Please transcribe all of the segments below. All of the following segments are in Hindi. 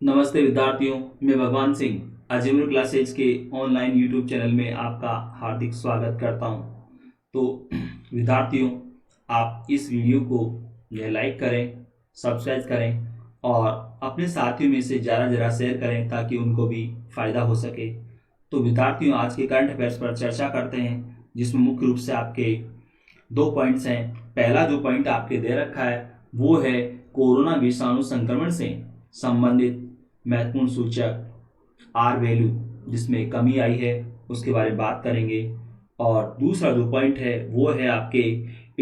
नमस्ते विद्यार्थियों, मैं भगवान सिंह अजमेर क्लासेज के ऑनलाइन यूट्यूब चैनल में आपका हार्दिक स्वागत करता हूं। तो विद्यार्थियों, आप इस वीडियो को लाइक करें, सब्सक्राइब करें और अपने साथियों में से ज़रा शेयर करें ताकि उनको भी फ़ायदा हो सके। तो विद्यार्थियों, आज के करंट अफेयर्स पर चर्चा करते हैं, जिसमें मुख्य रूप से आपके दो पॉइंट्स हैं। पहला जो पॉइंट आपके दे रखा है वो है कोरोना विषाणु संक्रमण से संबंधित महत्वपूर्ण सूचक आर वैल्यू जिसमें कमी आई है उसके बारे में बात करेंगे। और दूसरा जो पॉइंट है वो है आपके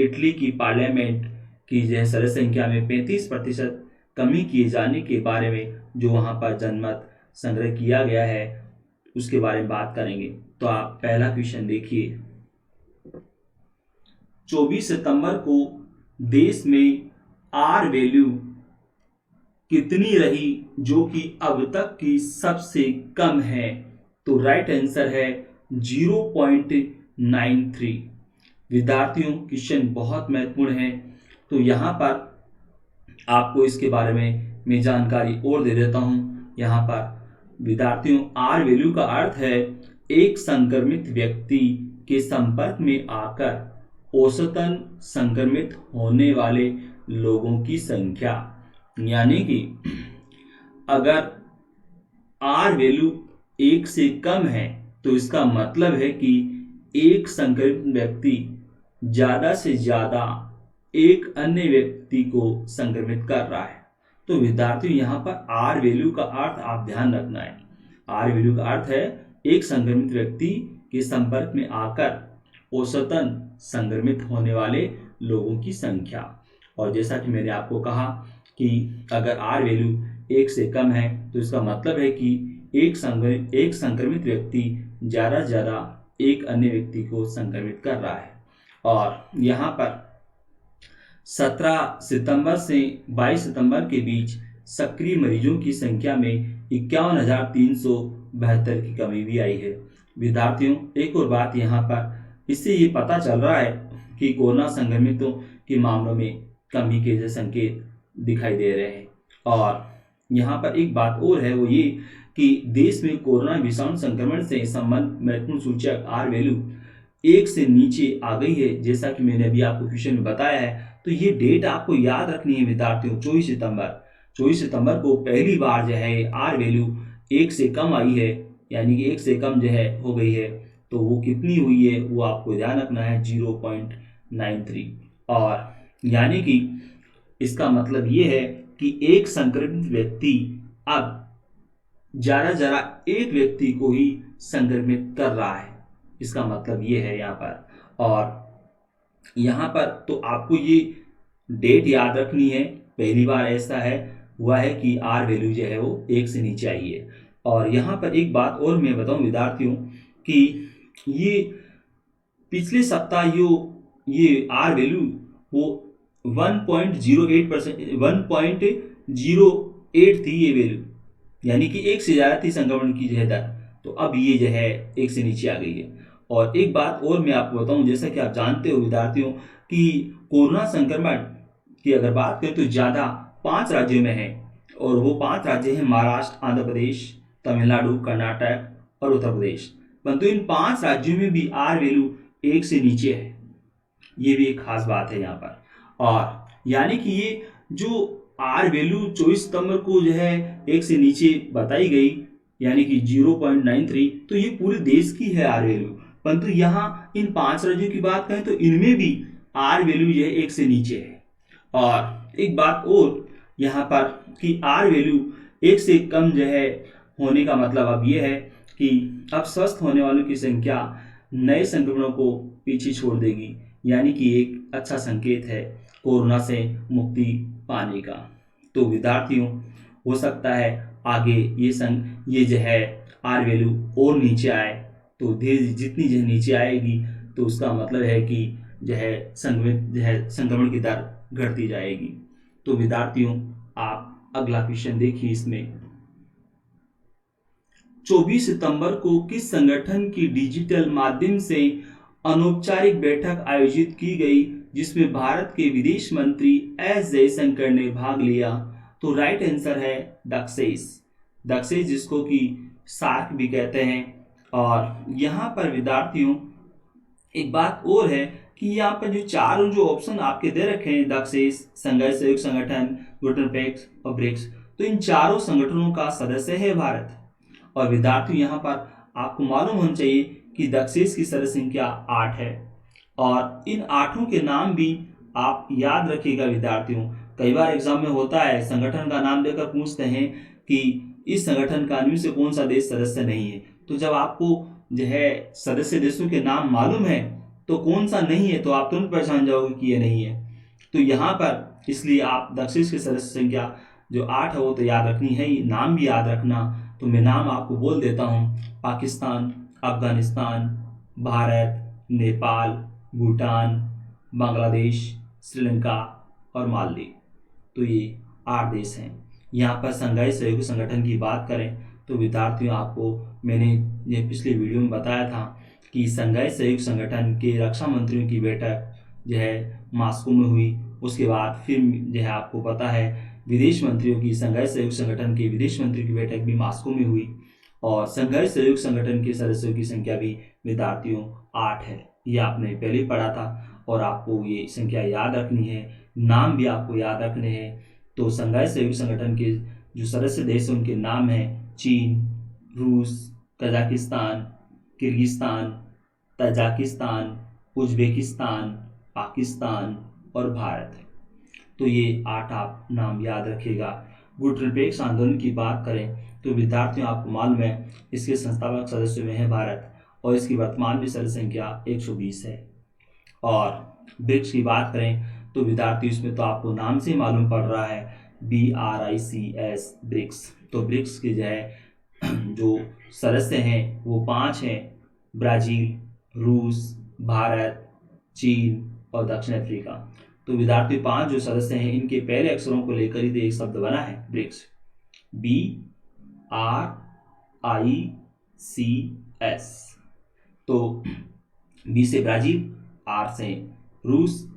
इटली की पार्लियामेंट की जो सदस्य संख्या में 35% कमी किए जाने के बारे में जो वहाँ पर जनमत संग्रह किया गया है उसके बारे में बात करेंगे। तो आप पहला क्वेश्चन देखिए। 24 सितंबर को देश में आर वैल्यू कितनी रही जो कि अब तक की सबसे कम है? तो राइट आंसर है 0.93। विद्यार्थियों, क्वेश्चन बहुत महत्वपूर्ण है, तो यहाँ पर आपको इसके बारे में मैं जानकारी और दे देता हूँ। यहाँ पर विद्यार्थियों, आर वैल्यू का अर्थ है एक संक्रमित व्यक्ति के संपर्क में आकर औसतन संक्रमित होने वाले लोगों की संख्या। यानी कि अगर आर वैल्यू 1 से कम है तो इसका मतलब है कि एक संक्रमित व्यक्ति ज्यादा से ज्यादा एक अन्य व्यक्ति को संक्रमित कर रहा है। तो विद्यार्थियों, यहाँ पर आर वैल्यू का अर्थ आप ध्यान रखना है। आर वैल्यू का अर्थ है एक संक्रमित व्यक्ति के संपर्क में आकर औसतन संक्रमित होने वाले लोगों की संख्या। और जैसा कि मैंने आपको कहा कि अगर आर वैल्यू 1 से कम है तो इसका मतलब है कि एक संक्रमित व्यक्ति ज़्यादा से ज़्यादा एक अन्य व्यक्ति को संक्रमित कर रहा है। और यहाँ पर 17 सितंबर से 22 सितंबर के बीच सक्रिय मरीजों की संख्या में 51,372 की कमी भी आई है। विद्यार्थियों, एक और बात यहाँ पर इससे ये पता चल रहा है कि कोरोना संक्रमितों के मामलों में कमी के जैसे संकेत दिखाई दे रहे हैं। और यहाँ पर एक बात और है, वो ये कि देश में कोरोना विषाणु संक्रमण से संबंधित महत्वपूर्ण सूचक आर वैल्यू 1 से नीचे आ गई है, जैसा कि मैंने अभी आपको क्वेश्चन में बताया है। तो ये डेट आपको याद रखनी है विद्यार्थियों। 24 सितंबर को पहली बार जो है आर वैल्यू 1 से कम आई है, यानी कि 1 से कम जो है हो गई है। तो वो कितनी हुई है वो आपको ध्यान रखना है, 0.93। और यानी कि इसका मतलब ये है कि एक संक्रमित व्यक्ति अब जरा एक व्यक्ति को ही संक्रमित कर रहा है। इसका मतलब ये है यहाँ पर। और यहाँ पर तो आपको ये डेट याद रखनी है, पहली बार ऐसा है हुआ है कि आर वैल्यू जो है वो 1 से नीचे आई है। और यहाँ पर एक बात और मैं बताऊं विद्यार्थियों कि ये पिछले सप्ताह ये आर वैल्यू वो 1.08% 1.08 थी ये वैल्यू, यानी कि 1 से ज़्यादा थी संक्रमण की जो है दर। तो अब ये जो है 1 से नीचे आ गई है। और एक बात और मैं आपको बताऊं, जैसा कि आप जानते हो विद्यार्थियों कि कोरोना संक्रमण की अगर बात करें तो ज़्यादा 5 राज्यों में है। और वो 5 राज्य हैं महाराष्ट्र, आंध्र प्रदेश, तमिलनाडु, कर्नाटक और उत्तर प्रदेश। परंतु इन 5 राज्यों में भी आर वैल्यू 1 से नीचे है। ये भी एक खास बात है यहाँ पर। और यानी कि ये जो आर वैल्यू 24 सितंबर को जो है 1 से नीचे बताई गई, यानी कि 0.93, तो ये पूरे देश की है आर वैल्यू। परंतु यहाँ इन 5 राज्यों की बात करें तो इनमें भी आर वैल्यू जो है 1 से नीचे है। और एक बात और यहाँ पर कि आर वैल्यू 1 से कम जो है होने का मतलब अब ये है कि अब स्वस्थ होने वालों की संख्या नए संक्रमणों को पीछे छोड़ देगी, यानी कि एक अच्छा संकेत है कोरोना से मुक्ति पाने का। तो विद्यार्थियों, हो सकता है आगे ये जो है आर वैल्यू और नीचे आए। तो धीरे जितनी जो नीचे आएगी तो उसका मतलब है कि जो है संक्रमण की दर घटती जाएगी। तो विद्यार्थियों, आप अगला क्वेश्चन देखिए। इसमें 24 सितंबर को किस संगठन की डिजिटल माध्यम से अनौपचारिक बैठक आयोजित की गई जिसमें भारत के विदेश मंत्री एस जयशंकर ने भाग लिया? तो राइट आंसर है डक्सेस। दक्षिण जिसको कि सार्क भी कहते हैं। और यहाँ पर विद्यार्थियों एक बात और है कि यहाँ पर जो चारों जो ऑप्शन आपके दे रखे हैं, दक्षिण, संघाई सहयोग संगठन, गुटनपेक्स और ब्रिक्स, तो इन चारों संगठनों का सदस्य है भारत। और विद्यार्थियों यहाँ पर आपको मालूम होना चाहिए कि दक्षिण की सदस्य संख्या 8 है। और इन 8 के नाम भी आप याद रखिएगा विद्यार्थियों। कई बार एग्जाम में होता है, संगठन का नाम देकर पूछते हैं कि इस संगठन का इनमें से कौन सा देश सदस्य नहीं है। तो जब आपको जो है सदस्य देशों के नाम मालूम है तो कौन सा नहीं है तो आप तुरंत पहचान जाओगे कि ये नहीं है। तो यहाँ पर इसलिए आप दक्षिण की सदस्य संख्या जो 8 है वो तो याद रखनी है ही, नाम भी याद रखना। तो मैं नाम आपको बोल देता हूँ: पाकिस्तान, अफगानिस्तान, भारत, नेपाल, भूटान, बांग्लादेश, श्रीलंका और मालदीव। तो ये 8 देश हैं। यहाँ पर संघाई सहयोग संगठन की बात करें तो विद्यार्थियों आपको मैंने ये पिछले वीडियो में बताया था कि संघाई सहयोग संगठन के रक्षा मंत्रियों की बैठक जो है मास्को में हुई। उसके बाद फिर जो है आपको पता है विदेश मंत्रियों की, संघाई सहयोग संगठन के विदेश मंत्रियों की बैठक भी मास्को में हुई। और संघाई सहयोग संगठन के सदस्यों की संख्या भी विद्यार्थियों 8 है। ये आपने पहले ही पढ़ा था और आपको ये संख्या याद रखनी है, नाम भी आपको याद रखने हैं। तो संघाई सहयोग संगठन के जो सदस्य देश हैं उनके नाम हैं: चीन, रूस, Kazakhstan, Kyrgyzstan, Tajikistan, Uzbekistan, Pakistan और भारत। तो ये 8 आप नाम याद रखिएगा। गुटनिरपेक्ष आंदोलन की बात करें तो विद्यार्थियों आपको मालूम है इसके संस्थापक सदस्यों में है भारत और इसकी वर्तमान में सदस्य संख्या 120 है। और ब्रिक्स की बात करें तो विद्यार्थी इसमें तो आपको नाम से मालूम पड़ रहा है, BRICS, ब्रिक्स। तो ब्रिक्स के जो है जो सदस्य हैं वो 5 हैं: ब्राज़ील, रूस, भारत, चीन और दक्षिण अफ्रीका। तो विद्यार्थी 5 जो सदस्य हैं इनके पहले अक्षरों को लेकर ही तो एक शब्द बना है ब्रिक्स, BRICS। तो B से ब्राज़ील, R से रूस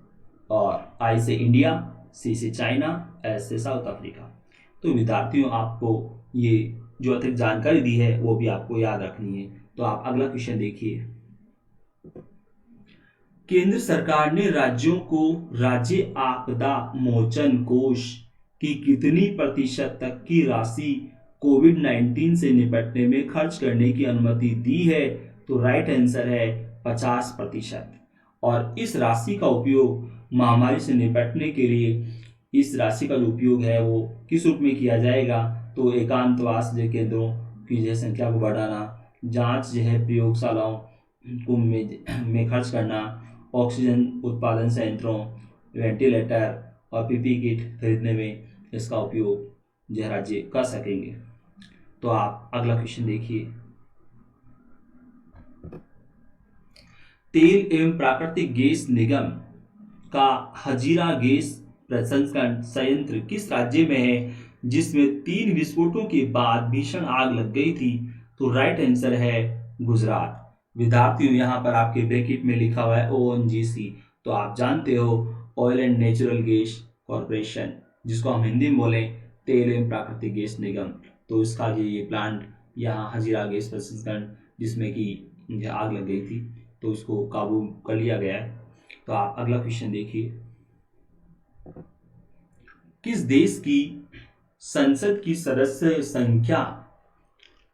और I से इंडिया, C से चाइना, S से साउथ अफ्रीका। तो विद्यार्थियों आपको ये जो अतिरिक्त जानकारी दी है वो भी आपको याद रखनी है। तो आप अगला क्वेश्चन देखिए। केंद्र सरकार ने राज्यों को राज्य आपदा मोचन कोष की कितनी प्रतिशत तक की राशि कोविड-19 से निपटने में खर्च करने की अनुमति दी है? तो राइट आंसर है 50%। और इस राशि का उपयोग महामारी से निपटने के लिए इस राशि का जो उपयोग है वो किस रूप में किया जाएगा? तो एकांतवास केंद्रों की जो संख्या को बढ़ाना, जांच जो है प्रयोगशालाओं को में खर्च करना, ऑक्सीजन उत्पादन संयंत्रों, वेंटिलेटर और पीपी किट खरीदने में इसका उपयोग जो राज्य कर सकेंगे। तो आप अगला क्वेश्चन देखिए। तेल एवं प्राकृतिक गैस निगम का हजीरा गैस प्रसंस्करण संयंत्र किस राज्य में है जिसमें 3 विस्फोटों के बाद भीषण आग लग गई थी? तो राइट आंसर है गुजरात। विद्यार्थियों यहाँ पर आपके ब्रैकेट में लिखा हुआ है ONGC। तो आप जानते हो oil and natural gas corporation, जिसको हम हिंदी में बोलें तेल एवं प्राकृतिक गैस निगम। तो इसका ये प्लांट यहाँ हजीरा गैस प्रसंस्करण जिसमें कि आग लग गई थी तो उसको काबू कर लिया गया है। तो आप अगला क्वेश्चन देखिए। किस देश की संसद की सदस्य संख्या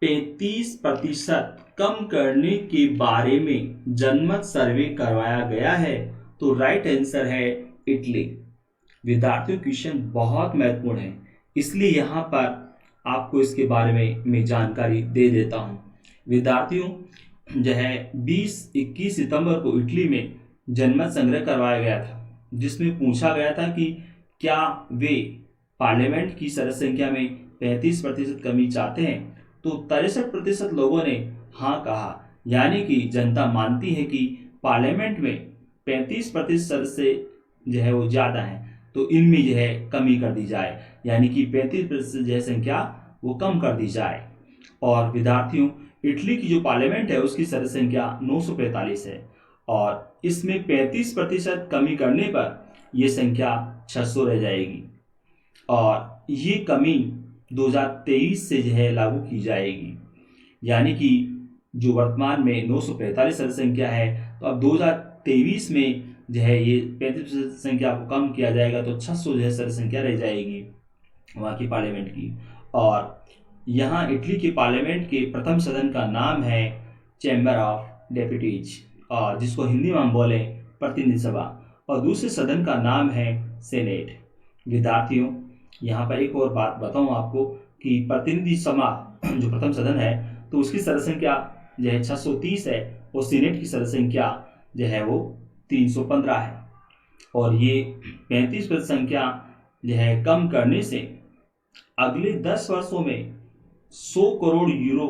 35% कम करने के बारे में जनमत सर्वे करवाया गया है? तो राइट आंसर है इटली। विद्यार्थियों क्वेश्चन बहुत महत्वपूर्ण है इसलिए यहाँ पर आपको इसके बारे में मैं जानकारी दे देता हूँ। विद्यार्थियों जो है 20-21 सितंबर को इटली में जनमत संग्रह करवाया गया था जिसमें पूछा गया था कि क्या वे पार्लियामेंट की सदस्य संख्या में 35% कमी चाहते हैं? तो 63% लोगों ने हाँ कहा, यानी कि जनता मानती है कि पार्लियामेंट में 35% सदस्य जो है वो ज़्यादा हैं तो इनमें जो है कमी कर दी जाए, यानी कि 35% जो है संख्या वो कम कर दी जाए। और विद्यार्थियों इटली की जो पार्लियामेंट है उसकी सदस्य संख्या 945 है और इसमें 35% कमी करने पर यह संख्या 600 रह जाएगी। और ये कमी 2023 से जो है लागू की जाएगी। यानी कि जो वर्तमान में 945 सदस्य संख्या है, तो अब 2023 में जो है ये 35% संख्या को कम किया जाएगा, तो 600 जो है सदस्य संख्या रह जाएगी वहाँ की पार्लियामेंट की। और यहाँ इटली के पार्लियामेंट के प्रथम सदन का नाम है चैम्बर ऑफ डेप्यूटीज, और जिसको हिंदी में हम बोले प्रतिनिधि सभा, और दूसरे सदन का नाम है सेनेट। विद्यार्थियों, यहाँ पर एक और बात बताऊँ आपको कि प्रतिनिधि सभा जो प्रथम सदन है, तो उसकी सदस्य संख्या जो है 630 है, और सीनेट की सदस्य संख्या जो है वो 315 है। और ये 35% संख्या जो है कम करने से अगले 10 वर्षों में 100 करोड़ यूरो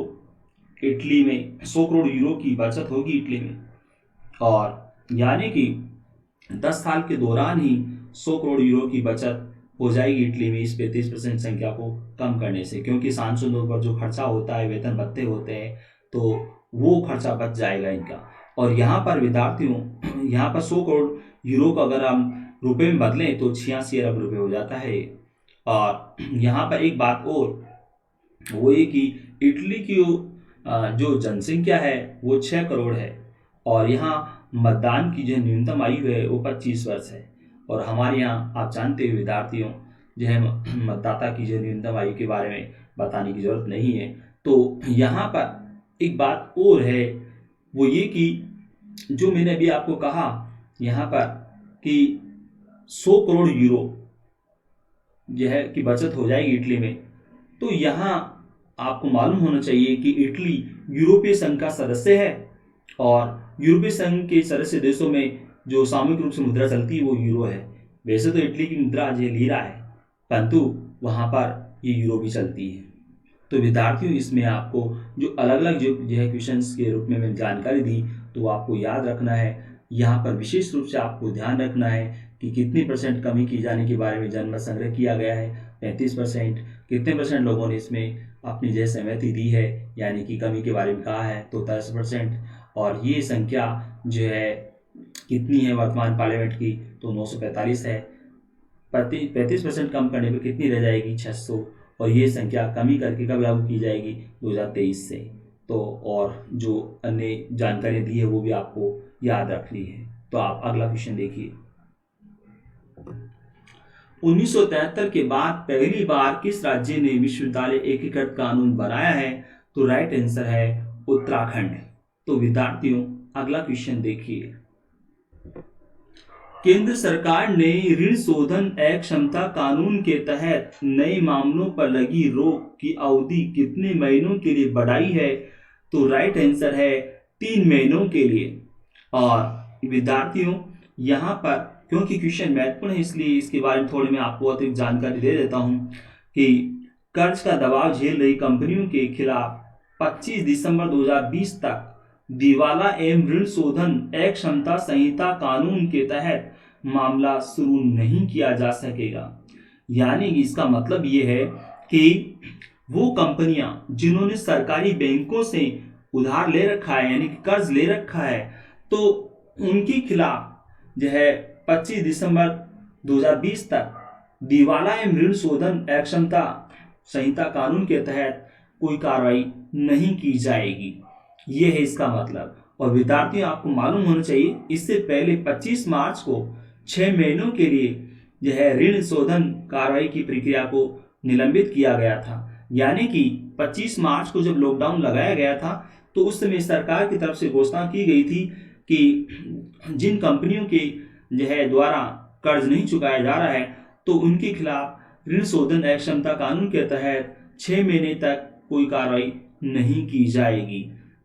इटली में 100 करोड़ यूरो की बचत होगी इटली में। और यानी कि 10 साल के दौरान ही 100 करोड़ यूरो की बचत हो जाएगी इटली में इस 35% संख्या को कम करने से, क्योंकि सांसदों पर जो खर्चा होता है, वेतन भत्ते होते हैं, तो वो खर्चा बच जाएगा इनका। और यहाँ पर विद्यार्थियों, यहाँ पर 100 करोड़ यूरो को अगर हम रुपए में बदलें तो 86 अरब रुपए हो जाता है। और यहाँ पर एक बात और वो ये कि इटली की जो जनसंख्या है वो 6 करोड़ है, और यहाँ मतदान की जो न्यूनतम आयु है वो 25 वर्ष है। और हमारे यहाँ आप जानते हो विद्यार्थियों, जो है मतदाता की जो न्यूनतम आयु के बारे में बताने की जरूरत नहीं है। तो यहाँ पर एक बात और है, वो ये कि जो मैंने अभी आपको कहा यहाँ पर कि 100 करोड़ यूरो जो है की बचत हो जाएगी इटली में, तो यहाँ आपको मालूम होना चाहिए कि इटली यूरोपीय संघ का सदस्य है, और यूरोपीय संघ के सदस्य देशों में जो सामूहिक रूप से मुद्रा चलती है वो यूरो है। वैसे तो इटली की मुद्रा जो लीरा है, परंतु वहाँ पर ये यूरो भी चलती है। तो विद्यार्थियों, इसमें आपको जो अलग अलग जो है क्वेश्चंस के रूप में मैंने जानकारी दी, तो आपको याद रखना है। यहाँ पर विशेष रूप से आपको ध्यान रखना है कि कितनी % कमी की जाने के बारे में जनमत संग्रह किया गया है, 35%। कितने % लोगों ने इसमें अपनी जो सहमति दी है, यानी कि कमी के बारे में कहा है, तो 10%। और ये संख्या जो है कितनी है वर्तमान पार्लियामेंट की, तो 945 है। 35% कम करने पर कितनी रह जाएगी, 600। और ये संख्या कमी करके कब लागू की जाएगी, 2023 से। तो और जो अन्य जानकारी दी है वो भी आपको याद रखनी है। तो आप अगला क्वेश्चन देखिए। 1973 के बाद पहली बार किस राज्य ने विश्वविद्यालय एकीकृत कानून बनाया है, तो राइट आंसर है उत्तराखंड। तो विद्यार्थियों, अगला क्वेश्चन देखिए। केंद्र सरकार ने ऋण शोधन अक्षमता कानून के तहत नए मामलों पर लगी रोक की अवधि कितने महीनों के लिए बढ़ाई है, तो राइट आंसर है 3 महीनों के लिए। और विद्यार्थियों, यहाँ पर क्योंकि क्वेश्चन महत्वपूर्ण है, इसलिए इसके बारे में थोड़ी मैं आपको अतिरिक्त जानकारी दे देता हूँ कि कर्ज का दबाव झेल रही कंपनियों के खिलाफ 25 दिसंबर 2020 तक दिवाला एवं ऋण शोधन अक्षमता संहिता कानून के तहत मामला शुरू नहीं किया जा सकेगा। यानी इसका मतलब ये है कि वो कंपनियां जिन्होंने सरकारी बैंकों से उधार ले रखा है, यानी कि कर्ज ले रखा है, तो उनके खिलाफ जो है 25 दिसंबर 2020 तक दिवाला एवं ऋण शोधन अक्षमता संहिता कानून के तहत कोई कार्रवाई नहीं की जाएगी। ये है इसका मतलब। और विद्यार्थियों, आपको मालूम होना चाहिए, इससे पहले 25 मार्च को 6 महीनों के लिए जो है ऋण शोधन कार्रवाई की प्रक्रिया को निलंबित किया गया था। यानी कि 25 मार्च को जब लॉकडाउन लगाया गया था, तो उस समय सरकार की तरफ से घोषणा की गई थी कि जिन कंपनियों के जो है द्वारा कर्ज नहीं चुकाया जा रहा है, तो उनके खिलाफ ऋण शोधन अक्षमता कानून के तहत 6 महीने तक कोई कार्रवाई नहीं की जाएगी।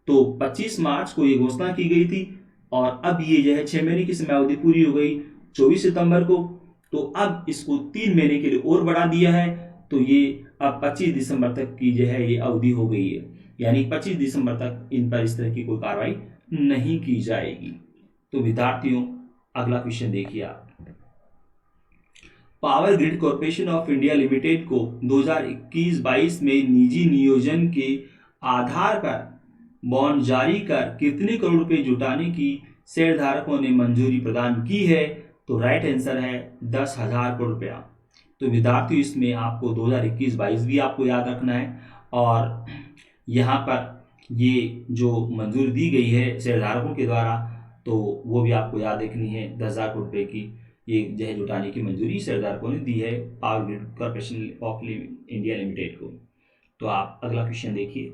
तो 25 मार्च को ये घोषणा की गई थी, और अब ये जो है 6 महीने की समयावधि पूरी हो गई 24 सितंबर को। तो अब इसको 3 महीने के लिए और बढ़ा दिया है, तो ये अब 25 दिसंबर तक की जो है ये अवधि हो गई है। यानी 25 दिसंबर तक इन पर इस तरह की कोई कार्रवाई नहीं की जाएगी। तो विद्यार्थियों, अगला क्वेश्चन देखिए आप। Power grid corporation of India limited को 2021-22 में निजी नियोजन के आधार पर बॉन्ड जारी कर कितने करोड़ रुपए जुटाने की शेयरधारकों ने मंजूरी प्रदान की है, तो राइट आंसर है 10,000 करोड़ रुपया। तो विद्यार्थियों इसमें आपको 2021-22 भी आपको याद रखना है। और यहाँ पर ये जो मंजूरी दी गई है शेयरधारकों के द्वारा, तो वो भी आपको याद रखनी है। 10,000 करोड़ रुपए की ये जहेज जुटाने की मंजूरी शेयरधारकों ने दी है power grid corporation of India limited को। तो आप अगला क्वेश्चन देखिए।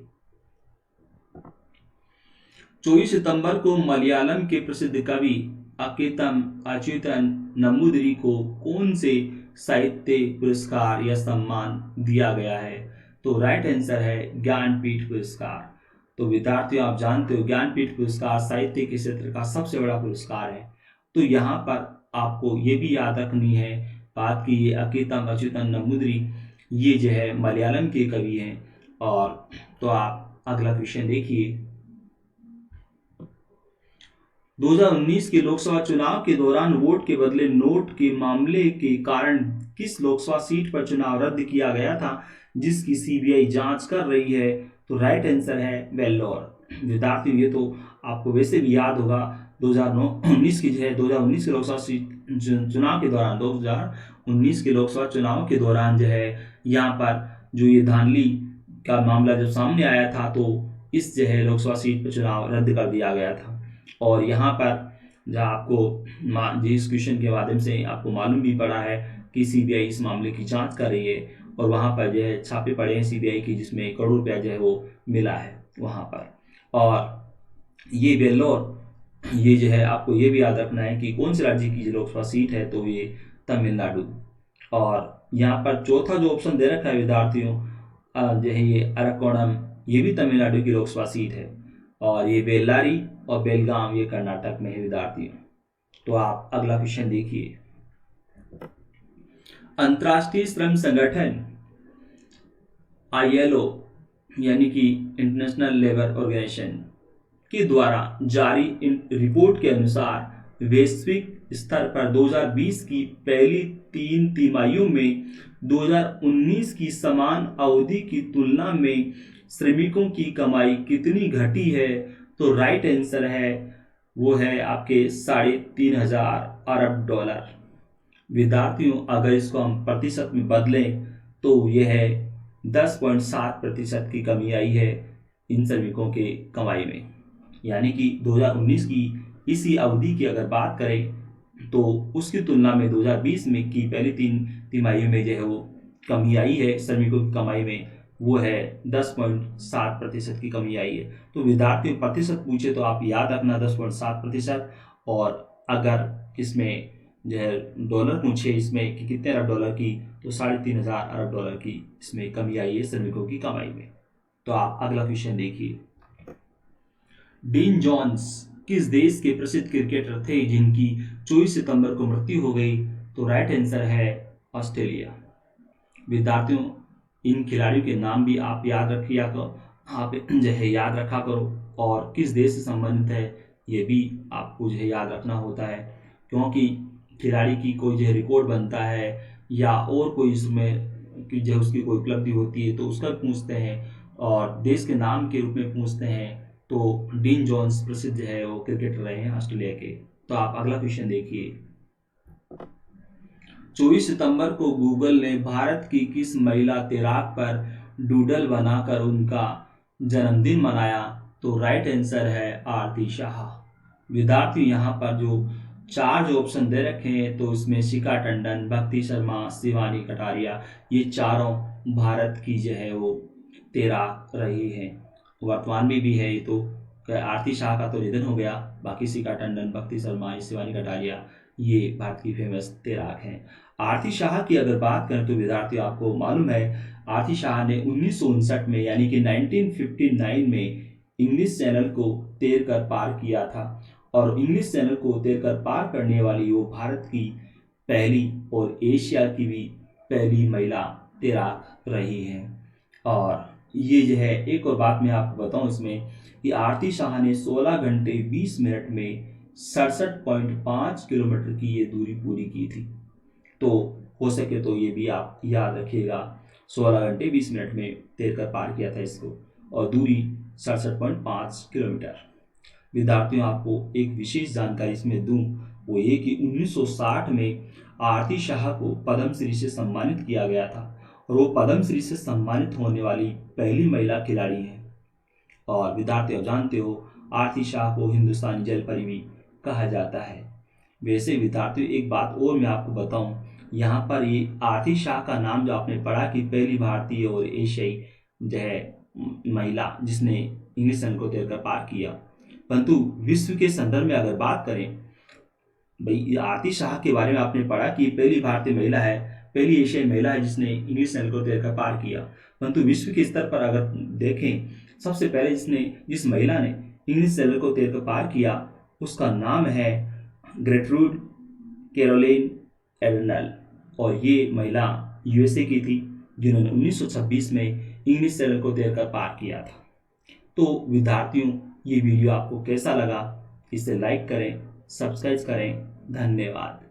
24 सितंबर को मलयालम के प्रसिद्ध कवि अकितम अच्युतन नंबूदिरी को कौन से साहित्य पुरस्कार या सम्मान दिया गया है? तो राइट आंसर है ज्ञानपीठ पुरस्कार। तो विद्यार्थियों आप जानते हो ज्ञानपीठ पुरस्कार साहित्य के क्षेत्र का सबसे बड़ा पुरस्कार है। तो यहाँ पर आपको ये भी याद रखनी है बात की ये अकितम अच्युतन नंबूदिरी ये जो है मलयालम के कवि हैं। और तो आप अगला क्वेश्चन देखिए। 2019 के लोकसभा चुनाव के दौरान वोट के बदले नोट के मामले के कारण किस लोकसभा सीट पर चुनाव रद्द किया गया था जिसकी सीबीआई जांच कर रही है? तो राइट आंसर है वेल्लोर। विद्यार्थियों ये तो आपको वैसे भी याद होगा 2019 की जो है 2019 के लोकसभा चुनाव के दौरान 2019 के लोकसभा चुनाव के दौरान जो है यहाँ पर जो ये धांधली का मामला जब सामने आया था तो इस जो है लोकसभा सीट पर चुनाव रद्द कर दिया गया था। और यहाँ पर जहाँ आपको जिस क्वेश्चन के माध्यम से आपको मालूम भी पड़ा है कि सीबीआई इस मामले की जांच कर रही है और वहाँ पर जो है छापे पड़े हैं सीबीआई की जिसमें करोड़ रुपया जो है वो मिला है वहाँ पर। और ये वेल्लोर ये जो है आपको ये भी याद रखना है कि कौन से राज्य की लोकसभा सीट है, तो ये तमिलनाडु। और यहाँ पर चौथा जो ऑप्शन दे रखा है विद्यार्थियों जो है ये अरकोणम, ये भी तमिलनाडु की लोकसभा सीट है। और ये बेल्लारी और बेलगाम ये कर्नाटक में है विद्यार्थियों। तो आप अगला क्वेश्चन देखिए। अंतर्राष्ट्रीय श्रम संगठन ILO यानी कि इंटरनेशनल लेबर ऑर्गेनाइजेशन के द्वारा जारी इन रिपोर्ट के अनुसार वैश्विक स्तर पर 2020 की पहली 3 तिमाहियों में 2019 की समान अवधि की तुलना में श्रमिकों की कमाई कितनी घटी है? तो राइट आंसर है वो है आपके 3,500 अरब डॉलर। विद्यार्थियों अगर इसको हम प्रतिशत में बदलें तो यह है 10.7% की कमी आई है इन श्रमिकों के कमाई में। यानी कि 2019 की इसी अवधि की अगर बात करें तो उसकी तुलना में 2020 में की पहली 3 तिमाही में जो है वो कमी आई है श्रमिकों की कमाई में, वो है 10.7% की कमी आई है। तो विद्यार्थियों प्रतिशत पूछे तो आप याद रखना 10.7%। और अगर इसमें जो है डॉलर पूछे इसमें कि कितने अरब डॉलर की, तो 3,500 अरब डॉलर की इसमें कमी आई है श्रमिकों की कमाई में। तो आप अगला क्वेश्चन देखिए। डीन जोन्स किस देश के प्रसिद्ध क्रिकेटर थे जिनकी 24 सितंबर को मृत्यु हो गई? तो राइट आंसर है ऑस्ट्रेलिया। विद्यार्थियों इन खिलाड़ियों के नाम भी आप याद रखिए, आप जो है याद रखा करो और किस देश से संबंधित है ये भी आपको जो है याद रखना होता है, क्योंकि खिलाड़ी की कोई जो है रिकॉर्ड बनता है या और कोई इसमें कि जो उसकी कोई उपलब्धि होती है तो उसका पूछते हैं और देश के नाम के रूप में पूछते हैं। तो डीन जोन्स प्रसिद्ध है वो क्रिकेटर रहे हैं ऑस्ट्रेलिया के। तो आप अगला क्वेश्चन देखिए। 24 सितंबर को गूगल ने भारत की किस महिला तैराक पर डूडल बनाकर उनका जन्मदिन मनाया? तो राइट आंसर है आरती शाह। विद्यार्थी यहाँ पर जो 4 जो ऑप्शन दे रखे हैं तो इसमें शिखा टंडन, भक्ति शर्मा, शिवानी कटारिया ये चारों भारत की जो है वो तैराक रही हैं, वर्तमान में भी है। ये तो आरती शाह का तो निधन हो गया, बाकी शिखा टंडन, भक्ति शर्मा, शिवानी कटारिया ये भारत की फेमस तैराक हैं। आरती शाह की अगर बात करें तो विद्यार्थी आपको मालूम है आरती शाह ने 1959 में यानी कि 1959 में इंग्लिश चैनल को तैर कर पार किया था और इंग्लिश चैनल को तैर कर पार करने वाली वो भारत की पहली और एशिया की भी पहली महिला तैराक रही हैं। और ये जो है एक और बात मैं आपको बताऊं इसमें कि आरती शाह ने 16 घंटे 20 मिनट में 67.5 किलोमीटर की ये दूरी पूरी की थी। तो हो सके तो ये भी आप याद रखिएगा, 16 घंटे 20 मिनट में तैर कर पार किया था इसको और दूरी 67.5 किलोमीटर। विद्यार्थियों आपको एक विशेष जानकारी इसमें दूं वो ये कि 1960 में आरती शाह को पद्मश्री से सम्मानित किया गया था और वो पद्मश्री से सम्मानित होने वाली पहली महिला खिलाड़ी है। और विद्यार्थी, आप जानते हो आरती शाह को हिंदुस्तानी जलपरी भी कहा जाता है। वैसे विद्यार्थियों, एक बात और मैं आपको बताऊं, यहाँ पर ये आरती शाह का नाम जो आपने पढ़ा कि पहली भारतीय और एशियाई जो है महिला जिसने इंग्लिश चैनल को तैरकर पार किया, परंतु विश्व के संदर्भ में अगर बात करें, भाई आरती शाह के बारे में आपने पढ़ा कि पहली भारतीय महिला है, पहली एशियाई महिला है जिसने इंग्लिश चैनल को तैरकर पार किया, परंतु विश्व के स्तर पर अगर देखें, सबसे पहले जिस महिला ने इंग्लिश चैनल को तैरकर पार किया उसका नाम है ग्रेटरूड कैरोलिन एडर्नल, और ये महिला यूएसए की थी जिन्होंने 1926 में इंग्लिश चैनल को तैरकर पार किया था। तो विद्यार्थियों, ये वीडियो आपको कैसा लगा, इसे लाइक करें, सब्सक्राइब करें। धन्यवाद।